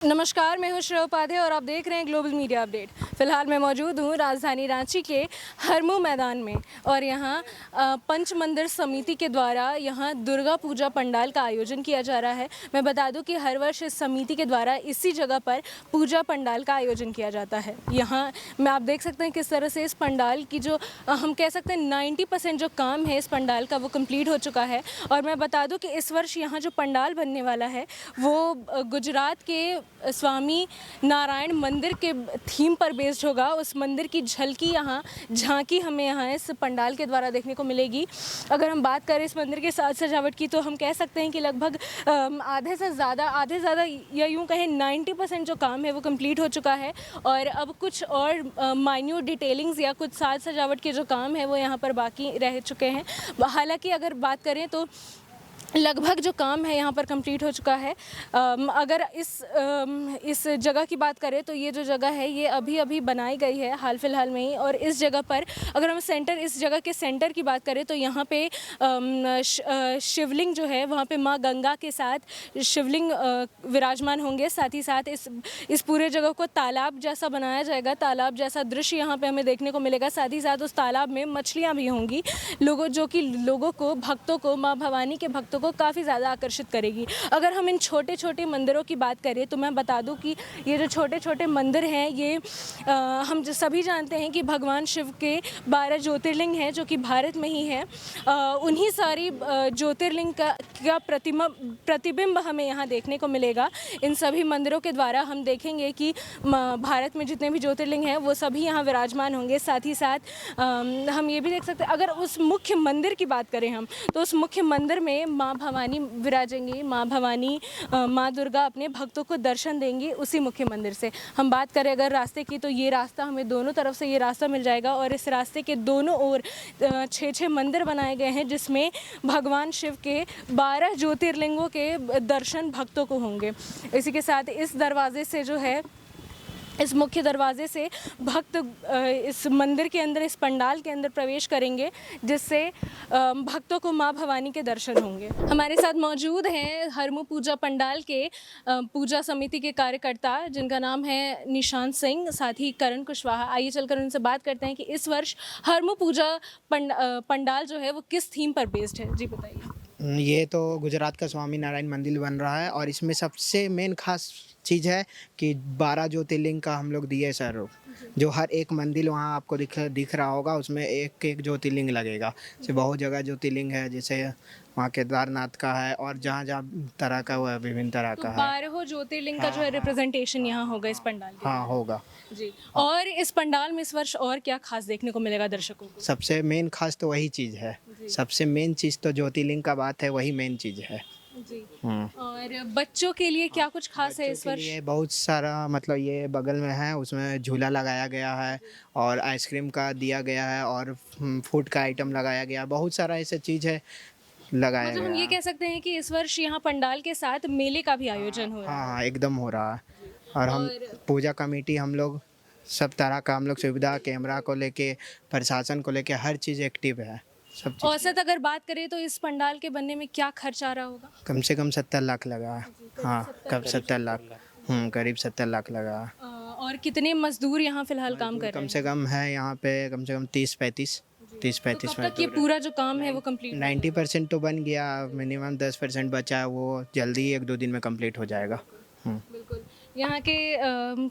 नमस्कार, मैं हूं श्रेया उपाध्याय और आप देख रहे हैं ग्लोबल मीडिया अपडेट। फ़िलहाल मैं मौजूद हूं राजधानी रांची के हरमू मैदान में और यहां पंच मंदिर समिति के द्वारा यहां दुर्गा पूजा पंडाल का आयोजन किया जा रहा है। मैं बता दूं कि हर वर्ष इस समिति के द्वारा इसी जगह पर पूजा पंडाल का आयोजन किया जाता है। यहां में आप देख सकते हैं किस तरह से इस पंडाल की जो हम कह सकते हैं 90% जो काम है इस पंडाल का वो कंप्लीट हो चुका है। और मैं बता दूँ कि इस वर्ष यहाँ जो पंडाल बनने वाला है वो गुजरात के स्वामी नारायण मंदिर के थीम पर बेस्ड होगा। उस मंदिर की झलकी यहाँ झांकी हमें यहाँ इस पंडाल के द्वारा देखने को मिलेगी। अगर हम बात करें इस मंदिर के साज सजावट की तो हम कह सकते हैं कि लगभग आधे से ज़्यादा या यूँ कहें 90% जो काम है वो कंप्लीट हो चुका है और अब कुछ और माइन्यूट डिटेलिंग्स या कुछ साज सजावट के जो काम है वो यहाँ पर बाकी रह चुके हैं। हालांकि अगर बात करें तो लगभग जो काम है यहाँ पर कंप्लीट हो चुका है। अगर इस जगह की बात करें तो ये जो जगह है ये अभी बनाई गई है हाल फिलहाल में ही। और इस जगह पर अगर हम इस जगह के सेंटर की बात करें तो यहाँ पे शिवलिंग जो है वहाँ पे माँ गंगा के साथ शिवलिंग विराजमान होंगे। साथ ही साथ इस पूरे जगह को तालाब जैसा बनाया जाएगा, तालाब जैसा दृश्य यहाँ पे हमें देखने को मिलेगा। साथ ही साथ उस तालाब में मछलियाँ भी होंगी लोगों को भक्तों को माँ भवानी के भक्तों को काफ़ी ज़्यादा आकर्षित करेगी। अगर हम इन छोटे छोटे मंदिरों की बात करें तो मैं बता दूं कि ये जो छोटे छोटे मंदिर हैं ये हम सभी जानते हैं कि भगवान शिव के 12 ज्योतिर्लिंग हैं जो कि भारत में ही है। उन्हीं सारी ज्योतिर्लिंग का प्रतिबिंब हमें यहाँ देखने को मिलेगा। इन सभी मंदिरों के द्वारा हम देखेंगे कि भारत में जितने भी ज्योतिर्लिंग हैं वो सभी यहाँ विराजमान होंगे। साथ ही साथ हम ये भी देख सकते हैं अगर उस मुख्य मंदिर की बात करें हम तो उस मुख्य मंदिर में माँ भवानी विराजेंगी। माँ भवानी माँ दुर्गा अपने भक्तों को दर्शन देंगी उसी मुख्य मंदिर से। हम बात करें अगर रास्ते की तो ये रास्ता हमें दोनों तरफ से ये रास्ता मिल जाएगा और इस रास्ते के दोनों ओर 6 मंदिर बनाए गए हैं जिसमें भगवान शिव के 12 ज्योतिर्लिंगों के दर्शन भक्तों को होंगे। इसी के साथ इस दरवाजे से जो है इस मुख्य दरवाजे से भक्त इस मंदिर के अंदर इस पंडाल के अंदर प्रवेश करेंगे जिससे भक्तों को माँ भवानी के दर्शन होंगे। हमारे साथ मौजूद हैं हरमू पूजा पंडाल के पूजा समिति के कार्यकर्ता जिनका नाम है निशांत सिंह, साथ ही करण कुशवाहा। आइए चलकर उनसे बात करते हैं कि इस वर्ष हरमू पूजा पंडाल जो है वो किस थीम पर बेस्ड है। जी बताइए। ये तो गुजरात का स्वामी नारायण मंदिर बन रहा है और इसमें सबसे मेन खास चीज़ है कि 12 ज्योतिर्लिंग का हम लोग दिए सर। जो हर एक मंदिर वहाँ आपको दिख रहा होगा उसमें एक एक ज्योतिर्लिंग लगेगा। जैसे बहुत जगह ज्योतिर्लिंग है, जैसे वहाँ केदारनाथ का है और जहाँ जहाँ तरह का हुआ विभिन्न तरह का है। 12 ज्योतिर्लिंग का जो है रिप्रेजेंटेशन यहाँ होगा इस पंडाल के। हाँ होगा जी। और इस पंडाल में इस वर्ष और क्या खास देखने को मिलेगा दर्शकों को? सबसे मेन खास तो वही चीज़ है। सबसे मेन चीज़ तो ज्योतिर्लिंग का बात है, वही मेन चीज़ है जी। और बच्चों के लिए क्या कुछ खास है इस वर्ष? ये बहुत सारा मतलब ये बगल में है, उसमें झूला लगाया गया है और आइसक्रीम का दिया गया है और फूड का आइटम लगाया गया। बहुत सारा ऐसा चीज़ है लगाया मतलब गया। हम ये कह सकते हैं कि इस वर्ष यहाँ पंडाल के साथ मेले का भी आयोजन हो रहा है। हाँ एकदम हो रहा है। और हम पूजा कमेटी हम लोग सब तरह का हम लोग सुविधा, कैमरा को लेके, प्रशासन को लेके हर चीज़ एक्टिव है। सब चीज़ औसत अगर बात करें तो इस पंडाल के बनने में क्या खर्च आ रहा होगा? कम से कम 70 लाख लगा है। हाँ कब 70 लाख, करीब 70 लाख लगा है। और कितने मजदूर यहाँ फिलहाल काम कर रहे कम हैं? से कम है यहाँ पे कम से कम 30-35 कब तक ये पूरा जो काम है वो कंप्लीट? 90% तो बन गया, मिनिमम 10% बचा है, वो जल्दी 1-2 दिन में कंप्लीट हो जाएगा। बिल्कुल। यहाँ के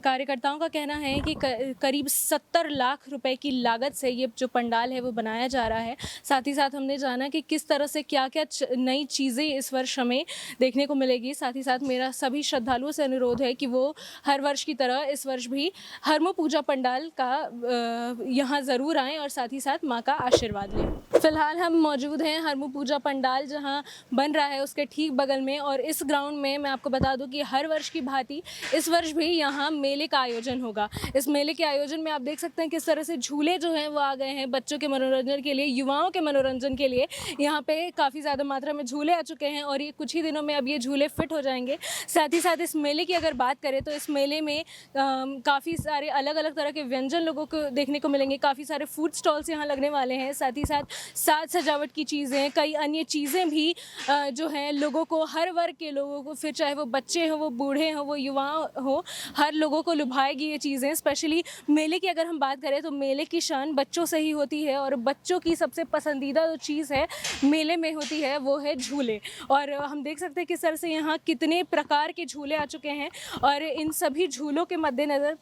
कार्यकर्ताओं का कहना है कि करीब 70 लाख रुपए की लागत से ये जो पंडाल है वो बनाया जा रहा है। साथ ही साथ हमने जाना कि किस तरह से क्या क्या नई चीज़ें इस वर्ष हमें देखने को मिलेगी। साथ ही साथ मेरा सभी श्रद्धालुओं से अनुरोध है कि वो हर वर्ष की तरह इस वर्ष भी हरमू पूजा पंडाल का यहाँ ज़रूर आएँ और साथ ही साथ माँ का आशीर्वाद लें। फिलहाल हम मौजूद हैं हरमू पूजा पंडाल जहाँ बन रहा है उसके ठीक बगल में। और इस ग्राउंड में मैं आपको बता दूं कि हर वर्ष की भांति इस वर्ष भी यहाँ मेले का आयोजन होगा। इस मेले के आयोजन में आप देख सकते हैं किस तरह से झूले जो हैं वो आ गए हैं बच्चों के मनोरंजन के लिए, युवाओं के मनोरंजन के लिए। यहाँ पे काफ़ी ज़्यादा मात्रा में झूले आ चुके हैं और ये कुछ ही दिनों में अब ये झूले फिट हो जाएंगे। साथ ही साथ इस मेले की अगर बात करें तो इस मेले में काफ़ी सारे अलग अलग तरह के व्यंजन लोगों को देखने को मिलेंगे। काफ़ी सारे फूड स्टॉल्स यहाँ लगने वाले हैं। साथ ही साथ साज सजावट की चीज़ें, कई अन्य चीज़ें भी जो हैं लोगों को, हर वर्ग के लोगों को, फिर चाहे वो बच्चे हों, वो बूढ़े हों, वो युवा हों, हर लोगों को लुभाएगी ये चीज़ें। स्पेशली मेले की अगर हम बात करें तो मेले की शान बच्चों से ही होती है, और बच्चों की सबसे पसंदीदा जो चीज़ है मेले में होती है वो है झूले। और हम देख सकते हैं किस तरह से यहाँ कितने प्रकार के झूले आ चुके हैं, और इन सभी झूलों के मद्देनज़र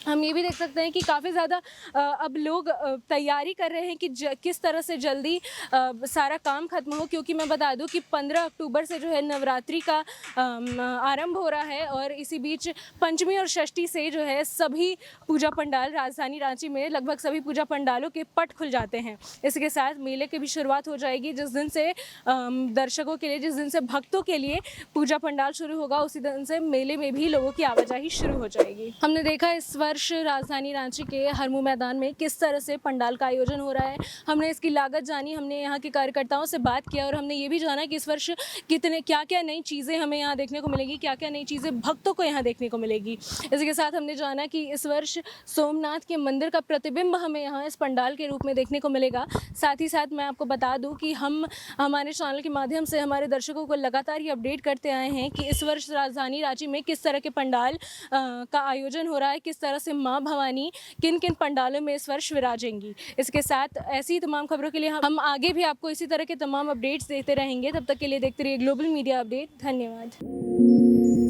हम ये भी देख सकते हैं कि काफ़ी ज़्यादा अब लोग तैयारी कर रहे हैं कि किस तरह से जल्दी सारा काम खत्म हो, क्योंकि मैं बता दूं कि 15 अक्टूबर से जो है नवरात्रि का आरंभ हो रहा है, और इसी बीच पंचमी और षष्ठी से जो है सभी पूजा पंडाल राजधानी रांची में लगभग सभी पूजा पंडालों के पट खुल जाते हैं। इसके साथ मेले की भी शुरुआत हो जाएगी, जिस दिन से दर्शकों के लिए, जिस दिन से भक्तों के लिए पूजा पंडाल शुरू होगा, उसी दिन से मेले में भी लोगों की आवाजाही शुरू हो जाएगी। हमने देखा इस वर्ष राजधानी रांची के हरमू मैदान में किस तरह से पंडाल का आयोजन हो रहा है। हमने इसकी लागत जानी, हमने यहाँ के कार्यकर्ताओं से बात किया, और हमने ये भी जाना कि इस वर्ष क्या क्या नई चीज़ें हमें यहाँ देखने को मिलेगी, क्या क्या नई चीज़ें भक्तों को यहाँ देखने को मिलेगी। इसके साथ हमने जाना कि इस वर्ष सोमनाथ के मंदिर का प्रतिबिंब हमें यहाँ इस पंडाल के रूप में देखने को मिलेगा। साथ ही साथ मैं आपको बता दूँ कि हम हमारे चैनल के माध्यम से हमारे दर्शकों को लगातार ये अपडेट करते आए हैं कि इस वर्ष राजधानी रांची में किस तरह के पंडाल का आयोजन हो रहा है, किस तरह से माँ भवानी किन किन पंडालों में इस वर्ष विराजेंगी। इसके साथ ऐसी तमाम खबरों के लिए हम आगे भी आपको इसी तरह के तमाम अपडेट्स देते रहेंगे। तब तक के लिए देखते रहिए ग्लोबल मीडिया अपडेट। धन्यवाद।